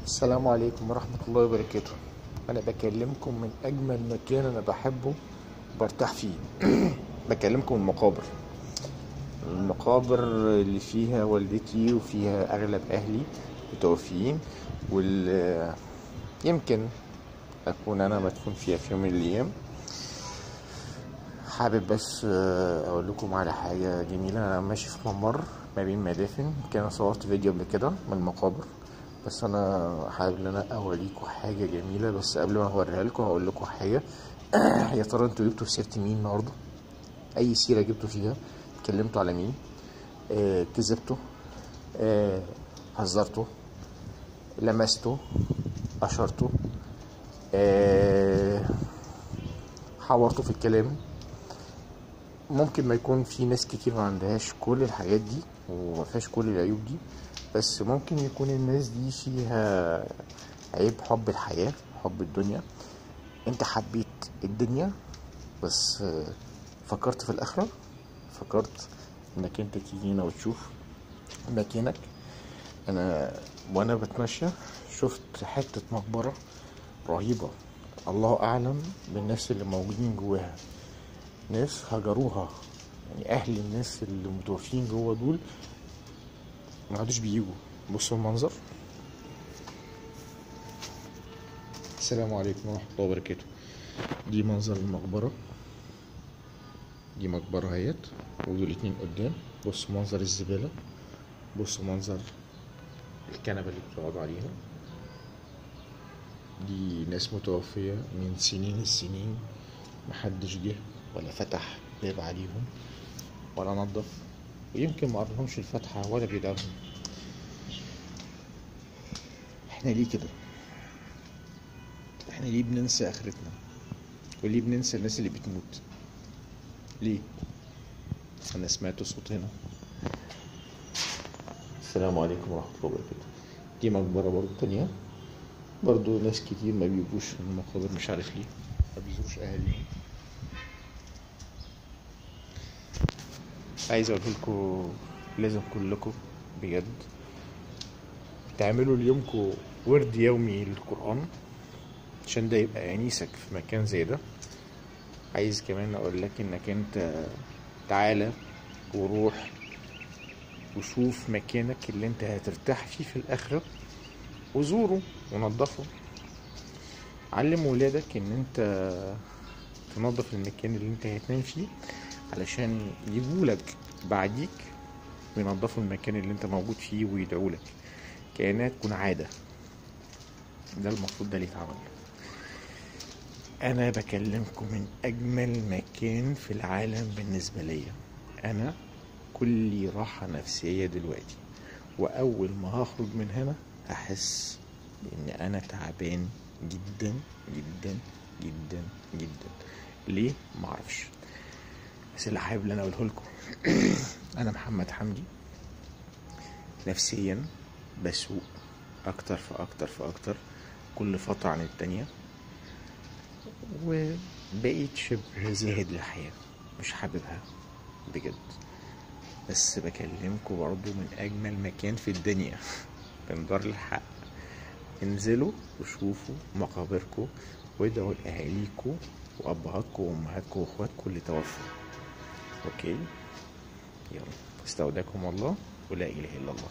السلام عليكم ورحمة الله وبركاته. أنا بكلمكم من أجمل مكان أنا بحبه برتاح فيه. بكلمكم من المقابر اللي فيها والدتي وفيها أغلب أهلي متوفيين، واللي يمكن أكون أنا مدفون فيها في يوم من الأيام. حابب بس أقول لكم على حاجة جميلة. أنا ماشي في ممر ما بين مدافن، كان صورت فيديو قبل كده من المقابر، بس انا حابب ان انا اوريكم حاجه جميله. بس قبل ما اوريها لكم هقول لكم حاجه. يا ترى انتوا جبتوا في سيره مين النهارده؟ اي سيره جبتوا فيها؟ اتكلمتوا على مين؟ كذبتوا؟ هزرتوا؟ لمستوا؟ اشرتوا؟ حورتوا في الكلام؟ ممكن ما يكون في ناس كتير ما عندهاش كل الحاجات دي وما فيهاش كل العيوب دي، بس ممكن يكون الناس دي فيها عيب حب الحياة، حب الدنيا. انت حبيت الدنيا بس فكرت في الآخرة، فكرت انك انت تيجي هنا وتشوف مكانك. وانا بتمشى شفت حتة مقبرة رهيبة، الله اعلم بالناس اللي موجودين جواها. ناس هجروها، يعني اهل الناس اللي متوفين جوا دول ما عادوش بيجوا. بصوا المنظر. السلام عليكم ورحمة الله وبركاته. دي منظر المقبرة، دي مقبرة اهيت، ودول اتنين قدام. بصوا منظر الزبالة، بصوا منظر الكنبة اللي بتقعدوا عليها. دي ناس متوفية من سنين السنين، محدش جه ولا فتح باب عليهم ولا نظف، ويمكن ما قرلهمش الفتحة ولا بيدعمهم. احنا ليه كده؟ احنا ليه بننسى اخرتنا؟ وليه بننسى الناس اللي بتموت؟ ليه؟ انا سمعت صوت هنا. السلام عليكم ورحمة الله وبركاته. دي مقبرة برضو تانية، برضو ناس كتير ما بيجوش المقابر، مش عارف ليه ما بيزوروش اهاليهم. عايز اقول لكم لازم كلكم بجد تعملوا ليومكم ورد يومي للقرآن، عشان ده يبقى انيسك في مكان زي ده. عايز كمان اقول لك انك انت تعالى وروح وشوف مكانك اللي انت هترتاح فيه في الاخرة، وزوره ونضفه. علم ولادك ان انت تنظف المكان اللي انت هتنام فيه، علشان يجولك بعديك وينظفوا المكان اللي انت موجود فيه ويدعولك، كأنها تكون عادة. ده المفروض ده اللي يتعمل. انا بكلمكم من اجمل مكان في العالم بالنسبة ليا. انا كلي راحة نفسية دلوقتي، واول ما هخرج من هنا هحس بان انا تعبان جدا جدا جدا جدا. ليه؟ معرفش، بس اللي حابب اللي انا اقوله لكم انا محمد حمدي نفسيا بسوء اكتر فاكتر فاكتر كل فترة عن التانية، وبقيت شبه زاهد للحياة، مش حاببها بجد. بس بكلمكم برضو من اجمل مكان في الدنيا من دار الحق. انزلوا وشوفوا مقابركم وادعوا لاهاليكم وابهاتكم وامهاتكم واخواتكم اللي توفوا. اوكي، يلا استودعكم الله ولا اله الا الله.